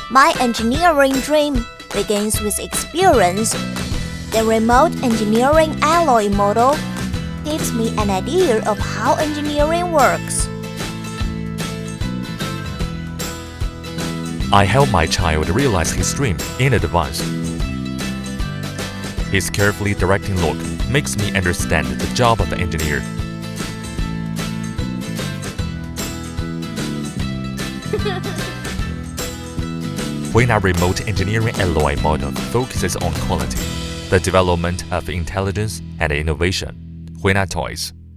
My engineering dream begins with experience. The remote engineering alloy model gives me an idea of how engineering works. I help my child realize his dream in advance. His carefully directing look makes me understand the job of the engineer. HUINA remote engineering alloy model focuses on quality, the development of intelligence and innovation. HUINA Toys.